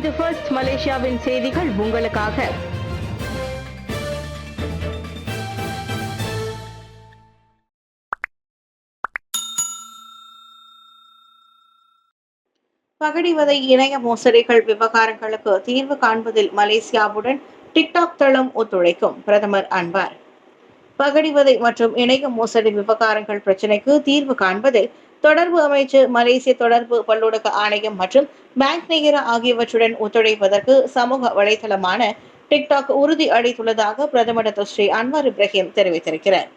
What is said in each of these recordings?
இது ஃபர்ஸ்ட் மலேசியாவின் செய்திகள் உங்களுக்காக. பகடிவதை இணைய மோசடிகள் விவகாரங்களுக்கு தீர்வு காண்பதில் மலேசியாவுடன் டிக்டாக் தளம் ஒத்துழைக்கும் பிரதமர் அன்வார். பகடிவதை மற்றும் இணைய மோசடி விவகாரங்கள் பிரச்சினைக்கு தீர்வு காண்பதில் தொடர்பு அமைச்சு, மலேசிய தொடர்பு பல்லூடக ஆணையம் மற்றும் பேங்க் நிகர ஆகியவற்றுடன் ஒத்துழைப்பதற்கு சமூக வலைதளமான டிக்டாக் உறுதி அளித்துள்ளதாக பிரதமர் ஸ்ரீ அன்வார் இப்ராஹிம் தெரிவித்திருக்கிறார்.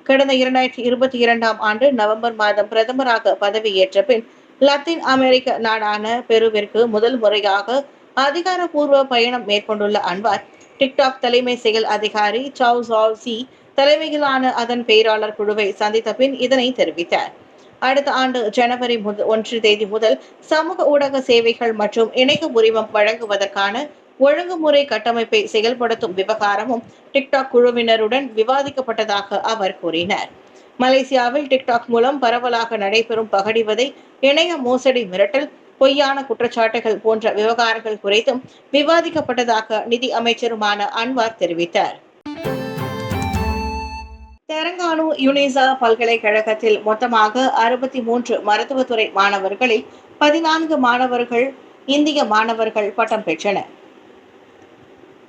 கடந்த 2022ஆம் ஆண்டு நவம்பர் மாதம் பிரதமராக பதவியேற்ற பின் லத்தீன் அமெரிக்க நாடான பெருவிற்கு முதல் முறையாக அதிகாரப்பூர்வ பயணம் மேற்கொண்டுள்ள அன்வார், டிக்டாக் தலைமை செயல் அதிகாரி சாவ் ஜாவ் சி தலைமையிலான அதன் பேராளர் குழுவை சந்தித்த பின் இதனை தெரிவித்தார். அடுத்த ஆண்டு ஜனவரி 1 முதல் சமூக ஊடக சேவைகள் மற்றும் இணைய உரிமம் வழங்குவதற்கான ஒழுங்குமுறை கட்டமைப்பை செயல்படுத்தும் விவகாரமும் டிக்டாக் குழுவினருடன் விவாதிக்கப்பட்டதாக அவர் கூறினார். மலேசியாவில் டிக்டாக் மூலம் பரவலாக நடைபெறும் பகடிவதை, இணைய மோசடி, மிரட்டல், பொய்யான குற்றச்சாட்டுகள் போன்ற விவகாரங்கள் குறித்தும் விவாதிக்கப்பட்டதாக நிதி அமைச்சருமான அன்வார் தெரிவித்தார். தெலங்கானா யுனிசா பல்கலைக்கழகத்தில் மொத்தமாக 63 மருத்துவத்துறை மாணவர்களில் 14 மாணவர்கள் இந்திய மாணவர்கள் பட்டம் பெற்றனர்.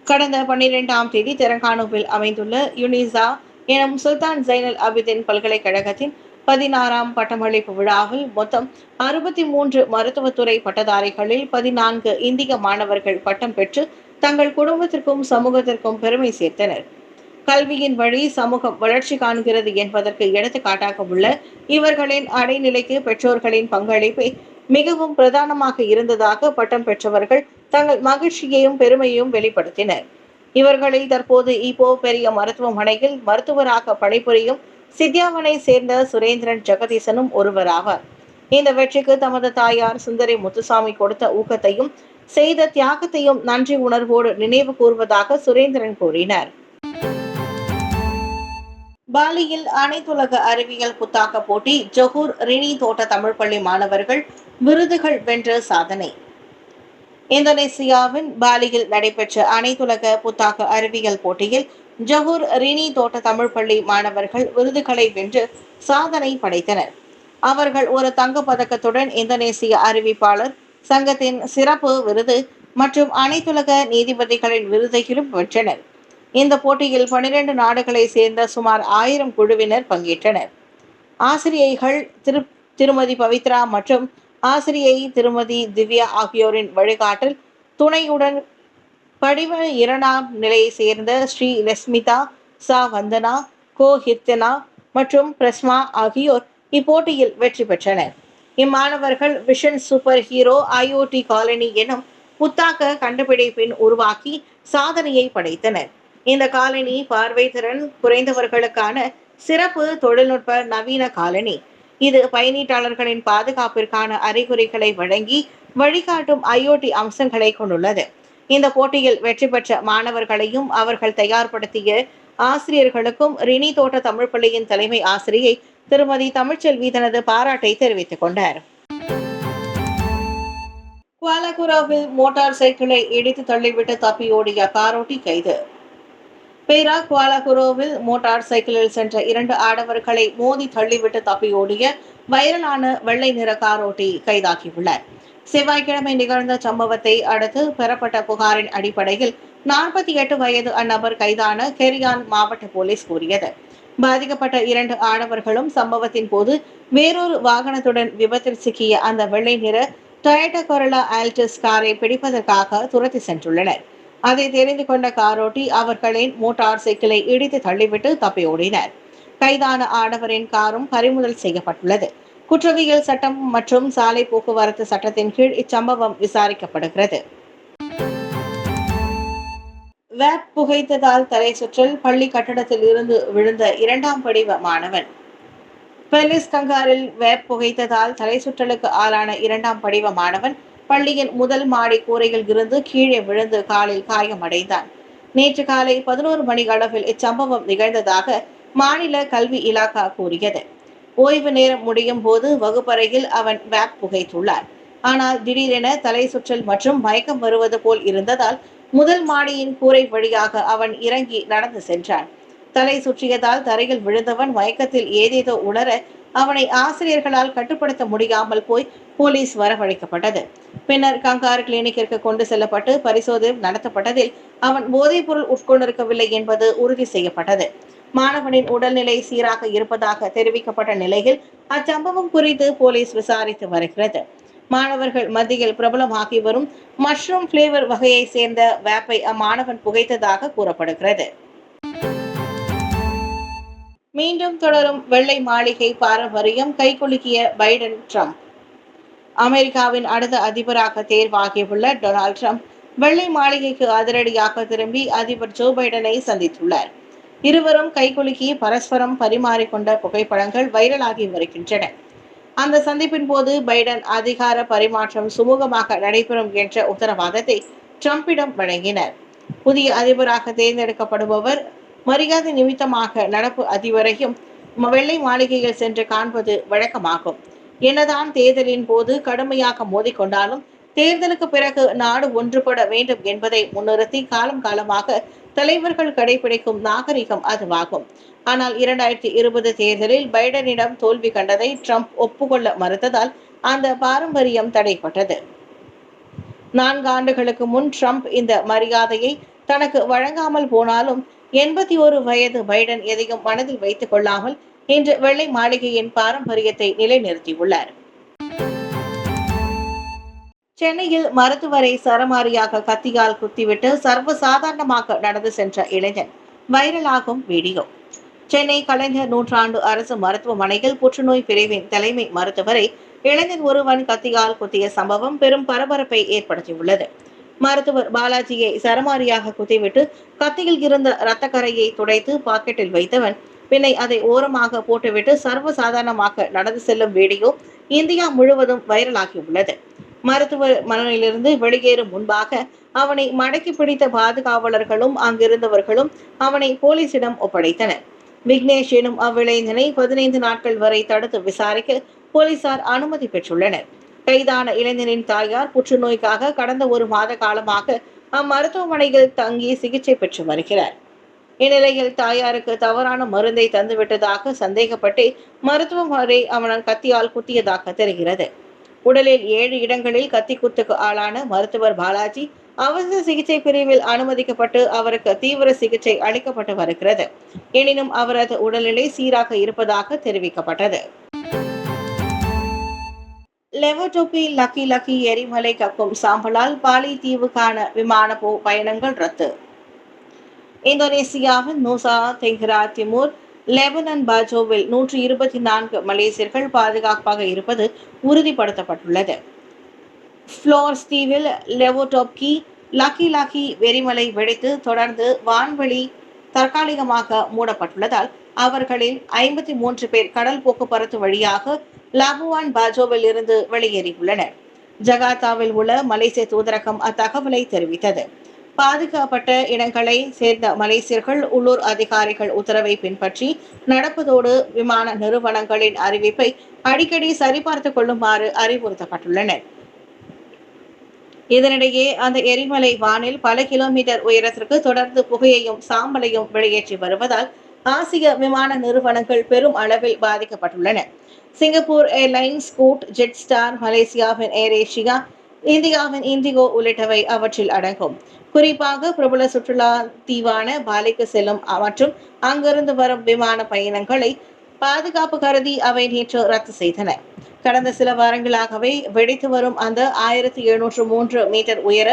கடந்த 12ஆம் தேதி தெலங்கானாவில் அமைந்துள்ள யுனிசா எனும் சுல்தான் ஜைனல் அபிதின் பல்கலைக்கழகத்தின் 16ஆம் பட்டமளிப்பு விழாவில் மொத்தம் 63 மருத்துவத்துறை பட்டதாரிகளில் 14 இந்திய மாணவர்கள் பட்டம் பெற்று தங்கள் குடும்பத்திற்கும் சமூகத்திற்கும் பெருமை சேர்த்தனர். கல்வியின் வழி சமூகம் வளர்ச்சி காண்கிறது என்பதற்கு எடுத்துக்காட்டாக உள்ள இவர்களின் அடைநிலைக்கு பெற்றோர்களின் பங்களிப்பை மிகவும் பிரதானமாக இருந்ததாக பட்டம் பெற்றவர்கள் தங்கள் மகிழ்ச்சியையும் பெருமையையும் வெளிப்படுத்தினர். இவர்களில் தற்போது இப்போ பெரிய மருத்துவமனையில் மருத்துவராக பணிபுரியும் சித்யாவனை சேர்ந்த சுரேந்திரன் ஜெகதீசனும் ஒருவராவார். இந்த வெற்றிக்கு தமது தாயார் சுந்தரி முத்துசாமி கொடுத்த ஊக்கத்தையும் செய்த தியாகத்தையும் நன்றி உணர்வோடு நினைவு கூர்வதாக சுரேந்திரன் கூறினார். பாலியில் அனைத்துலக அறிவியல் புத்தாக்க போட்டி, ஜொஹூர் ரினி தோட்ட தமிழ் பள்ளி மாணவர்கள் விருதுகள் வென்ற சாதனை. இந்தோனேசியாவின் பாலியில் நடைபெற்ற அனைத்துலக புத்தாக்க அறிவியல் போட்டியில் ஜொஹூர் ரினி தோட்ட தமிழ் பள்ளி மாணவர்கள் விருதுகளை வென்று சாதனை படைத்தனர். அவர்கள் ஒரு தங்கப் பதக்கத்துடன் இந்தோனேசிய அறிவிப்பாளர் சங்கத்தின் சிறப்பு விருது மற்றும் அனைத்துலக நீதிபதிகளின் விருதையும் வென்றனர். இந்த போட்டியில் 12 நாடுகளை சேர்ந்த சுமார் 1000 குழுவினர் பங்கேற்றனர். ஆசிரியைகள் திருமதி பவித்ரா மற்றும் ஆசிரியை திருமதி திவ்யா ஆகியோரின் வழிகாட்டல் துணையுடன் படிவ 2ஆம் நிலையை சேர்ந்த ஸ்ரீ லஸ்மிதா, சா வந்தனா, கோ ஹிர்த்தனா மற்றும் பிரஸ்மா ஆகியோர் இப்போட்டியில் வெற்றி பெற்றனர். இம்மாணவர்கள் vision super hero IoT colony எனும் புத்தாக்க கண்டுபிடிப்பின் உருவாக்கி சாதனையை படைத்தனர். இந்த காலனி பார்வை திறன் குறைந்தவர்களுக்கான சிறப்பு தொழில்நுட்ப நவீன காலனி. இது பயணீட்டாளர்களின் பாதுகாப்பிற்கான அறிகுறிகளை வழங்கி வழிகாட்டும் IoT அம்சங்களை கொண்டுள்ளது. இந்த போட்டியில் வெற்றி பெற்ற மாணவர்களையும் அவர்கள் தயார்படுத்திய ஆசிரியர்களுக்கும் ரினி தோட்ட தமிழ் பள்ளியின் தலைமை ஆசிரியை திருமதி தமிழ்ச்செல்வி தனது பாராட்டை தெரிவித்துக் கொண்டார். குவாலகுராவில் மோட்டார் சைக்கிளை இடித்து தள்ளிவிட்டு தப்பியோடிய காரோட்டி கைது. பேரா குவாலகுரோவில் மோட்டார் சைக்கிளில் சென்ற 2 ஆடவர்களை மோதி தள்ளிவிட்டு தப்பியோடிய வைரலான வெள்ளை நிற காரோட்டி கைதாகியுள்ளார். செவ்வாய்க்கிழமை நிகழ்ந்த சம்பவத்தை அடுத்து பெறப்பட்ட புகாரின் அடிப்படையில் 48 வயது அந்நபர் கைதான கெரியான் மாவட்ட போலீஸ் கூறியது. பாதிக்கப்பட்ட 2 ஆடவர்களும் சம்பவத்தின் போது வேறொரு வாகனத்துடன் விபத்தில் சிக்கிய அந்த வெள்ளை நிற டொயோட்டா கொரோலா ஆல்டிஸ் காரை பிடிப்பதற்காக துரத்தி சென்றுள்ளனர். அதை தெரிந்து கொண்ட காரோட்டி அவர்களின் மோட்டார் சைக்கிளை இடித்து தள்ளிவிட்டு தப்பியோடினர். கைதான ஆடவரின் காரும் பறிமுதல் செய்யப்பட்டுள்ளது. குற்றவியல் சட்டம் மற்றும் சாலை போக்குவரத்து சட்டத்தின் கீழ் இச்சம்பவம் விசாரிக்கப்படுகிறது. வேப் புகைத்ததால் தலை சுற்றல், பள்ளி கட்டடத்தில் இருந்து விழுந்த 2ஆம் படிவ மாணவன். பெலிஸ் கங்காரில் வேப் புகைத்ததால் தலை சுற்றலுக்கு ஆளான 2ஆம் படிவ மாணவன் பள்ளியின் முதல் மாடி கூரையில் இருந்து கீழே விழுந்து காலில் காயமடைந்தான். நேற்று காலை 11 மணி அளவில் இச்சம்பவம் நிகழ்ந்ததாக மாநில கல்வி இலாகா கூறியது. ஓய்வு நேரம் முடியும் போது வகுப்பறையில் அவன் வேப் புகைத்துள்ளார். ஆனால் திடீரென தலை சுற்றல் மற்றும் மயக்கம் வருவது போல் இருந்ததால் முதல் மாடியின் கூரை வழியாக அவன் இறங்கி நடந்து சென்றான். தலை சுற்றியதால் தரையில் விழுந்தவன் மயக்கத்தில் ஏதேதோ உளர அவனை ஆசிரியர்களால் கட்டுப்படுத்த முடியாமல் போய் போலீஸ் வரவழைக்கப்பட்டது. பின்னர் கங்கார் கிளினிக்கிற்கு கொண்டு செல்லப்பட்டு பரிசோதனை நடத்தப்பட்டதில் அவன் போதைப்பொருள் உட்கொண்டிருக்கவில்லை என்பது உறுதி செய்யப்பட்டது. மாணவனின் உடல்நிலை சீராக இருப்பதாக தெரிவிக்கப்பட்ட நிலையில் அச்சம்பவம் குறித்து போலீஸ் விசாரித்து வருகிறது. மாணவர்கள் மத்தியில் பிரபலமாகி வரும் மஷ்ரூம் பிளேவர் வகையை சேர்ந்த வேப்பை அம்மாணவன் புகைத்ததாக கூறப்படுகிறது. மீண்டும் தொடரும் வெள்ளை மாளிகை பாரம்பரியம், கைகுலுக்கிய பைடன் ட்ரம்ப். அமெரிக்காவின் அடுத்த அதிபராக தேர்வாகியுள்ள டொனால்ட் ட்ரம்ப் வெள்ளை மாளிகைக்கு அதிரடியாக திரும்பி அதிபர் ஜோ பைடனை சந்தித்துள்ளார். இருவரும் கைகுலுக்கி பரஸ்பரம் பரிமாறிக்கொண்ட புகைப்படங்கள் வைரலாகி வருகின்றன. அந்த சந்திப்பின் போது பைடன் அதிகார பரிமாற்றம் சுமூகமாக நடைபெறும் என்ற உத்தரவாதத்தை ட்ரம்பிடம் வழங்கினர். புதிய அதிபராக தேர்ந்தெடுக்கப்படுபவர் மரியாதை நிமித்தமாக நடப்பு அதிபரையும் வெள்ளை மாளிகையில் சென்று காண்பது வழக்கமாகும். என்னதான் தேர்தலின் போது கடுமையாக மோதிக்கொண்டாலும் தேர்தலுக்கு பிறகு நாடு ஒன்றுபட வேண்டும் என்பதை முன்னிறுத்தி காலம் காலமாக தலைவர்கள் கடைபிடிக்கும் நாகரிகம் அதுவாகும். ஆனால் 2020 தேர்தலில் பைடனிடம் தோல்வி கண்டதை ட்ரம்ப் ஒப்புக்கொள்ள மறுத்ததால் அந்த பாரம்பரியம் தடைப்பட்டது. 4 ஆண்டுகளுக்கு முன் ட்ரம்ப் இந்த மரியாதையை தனக்கு வழங்காமல் போனாலும் 81 வயது பைடன் எதையும் மனதில் வைத்துக் கொள்ளாமல் இன்று வெள்ளை மாளிகையின் பாரம்பரியத்தை நிலைநிறுத்தியுள்ளார். சென்னையில் மருத்துவரை சரமாரியாக கத்தியால் குத்திவிட்டு சர்வசாதாரணமாக நடந்து சென்ற இளைஞன் வைரலாகும் வீடியோ. சென்னை கலைஞர் நூற்றாண்டு அரசு மருத்துவமனையில் புற்றுநோய் பிரிவின் தலைமை மருத்துவரை இளைஞன் ஒருவன் கத்தியால் குத்திய சம்பவம் பெரும் பரபரப்பை ஏற்படுத்தியுள்ளது. மருத்துவர் பாலாஜியை சரமாரியாக குத்திவிட்டு கத்தியில் இருந்த இரத்தக்கரையை துடைத்து பாக்கெட்டில் வைத்தவன் பின்னை அதை ஓரமாக போட்டுவிட்டு சர்வசாதாரணமாக நடந்து செல்லும் வீடியோ இந்தியா முழுவதும் வைரலாகியுள்ளது. மருத்துவமனையிலிருந்து வெளியேறும் முன்பாக அவனை மடக்கி பிடித்த பாதுகாவலர்களும் அங்கிருந்தவர்களும் அவனை போலீசிடம் ஒப்படைத்தனர். விக்னேஷ் எனும் அவ்விளைஞனை 15 நாட்கள் வரை தடுத்து விசாரிக்க போலீசார் அனுமதி பெற்றுள்ளனர். கைதான இளைஞனின் தாயார் புற்றுநோய்க்காக கடந்த 1 மாத காலமாக அம்மருத்துவமனையில் தங்கி சிகிச்சை பெற்று வருகிறார். இந்நிலையில் தாயாருக்கு தவறான மருந்தை தந்துவிட்டதாக சந்தேகப்பட்டு மருத்துவமனை அவன் கத்தியால் குத்தியதாக தெரிகிறது. உடலில் 7 இடங்களில் கத்தி குத்துக்கு ஆளான மருத்துவர் பாலாஜி அவசர சிகிச்சை பிரிவில் அனுமதிக்கப்பட்டு அவருக்கு தீவிர சிகிச்சை அளிக்கப்பட்டு வருகிறது. எனினும் அவரது உடல்நிலை சீராக இருப்பதாக தெரிவிக்கப்பட்டது. லெவோடோப்பி லக்கி எரிமலை கக்கும் சாம்பலால் பாலி தீவுக்கான விமான பயணங்கள் ரத்து. இந்தோனேசியாவின் நூசா தென்கிரா திமூர் லெபனான் பாஜோவில் 124 மலேசியர்கள் பாதுகாப்பாக இருப்பது உறுதிப்படுத்தப்பட்டுள்ளது. ஃப்ளோர்ஸ் தீவில் லெவோடோப்கி லக்கி எரிமலை வெடித்து தொடர்ந்து வான்வெளி தற்காலிகமாக மூடப்பட்டுள்ளதால் அவர்களில் 53 பேர் கடல் போக்குவரத்து வழியாக லாபுவான் பாஜோவில் இருந்து வெளியேறியுள்ளனர். ஜகார்த்தாவில் உள்ள மலேசிய தூதரகம் அத்தகவலை தெரிவித்தது. பாதுகாக்கப்பட்ட இடங்களை சேர்ந்த மலேசியர்கள் உள்ளூர் அதிகாரிகள் உத்தரவை பின்பற்றி நடப்பதோடு விமான நிறுவனங்களின் அறிவிப்பை அடிக்கடி சரிபார்த்துக் கொள்ளுமாறு அறிவுறுத்தப்பட்டுள்ளனர். இதனிடையே அந்த எரிமலை வானில் பல கிலோமீட்டர் உயரத்திற்கு தொடர்ந்து புகையையும் சாம்பலையும் வெளியேற்றி வருவதால் ஆசிய விமான நிறுவனங்கள் பெரும் அளவில் பாதிக்கப்பட்டுள்ளன. சிங்கப்பூர் ஏர்லைன்ஸ், ஸ்கூட், ஜெட்ஸ்டார், மலேசியாவின் ஏர் ஏசியா, இந்தியாவின் இண்டிகோ உள்ளிட்டவை அவற்றில் அடங்கும். குறிப்பாக பிரபல சுற்றுலா தீவான பாலிக்கு செல்லும் மற்றும் அங்கிருந்து வரும் விமான பயணங்களை பாதுகாப்பு கருதி அவை நேற்று ரத்து செய்தன. கடந்த சில வாரங்களாகவே வெடித்து வரும் அந்த 1703 மீட்டர் உயர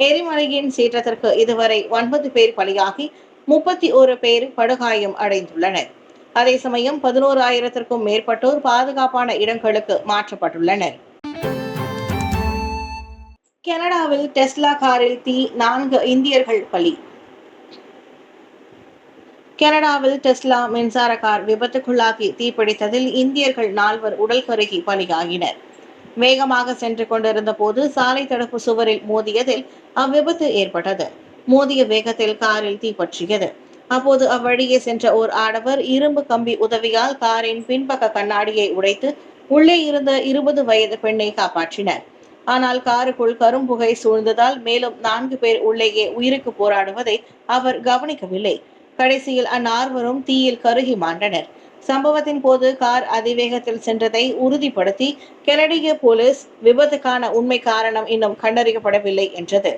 எரிமலையின் சீற்றத்திற்கு இதுவரை 9 பேர் பலியாகி 31 பேர் படுகாயம் அடைந்துள்ளனர். அதே சமயம் 11,000க்கும் மேற்பட்டோர் பாதுகாப்பான இடங்களுக்கு மாற்றப்பட்டுள்ளனர். கனடாவில் டெஸ்லா காரில் தீ, 4 இந்தியர்கள் பலி. கனடாவில் டெஸ்லா மின்சார கார் விபத்துக்குள்ளாகி தீப்பிடித்ததில் இந்தியர்கள் 4 உடல் கருகி பலியாகினர். வேகமாக சென்று கொண்டிருந்த போது சாலை தடுப்பு சுவரில் மோதியதில் அவ்விபத்து ஏற்பட்டது. மோதிய வேகத்தில் காரில் தீப்பற்றியது. அப்போது அவ்வழியே சென்ற ஓர் ஆடவர் இரும்பு கம்பி உதவியால் காரின் பின்பக்க கண்ணாடியை உடைத்து உள்ளே இருந்த 20 வயது பெண்ணை காப்பாற்றினர். ஆனால் காருக்குள் கரும்புகை சூழ்ந்ததால் மேலும் 4 பேர் உள்ளேயே உயிருக்கு போராடுவதை அவர் கவனிக்கவில்லை. கடைசியில் அந்நால்வரும் தீயில் கருகி மாண்டனர். சம்பவத்தின் போது கார் அதிவேகத்தில் சென்றதை உறுதிப்படுத்தி கெனடிய போலீஸ் விபத்துக்கான உண்மை காரணம் இன்னும் கண்டறியப்படவில்லை என்றது.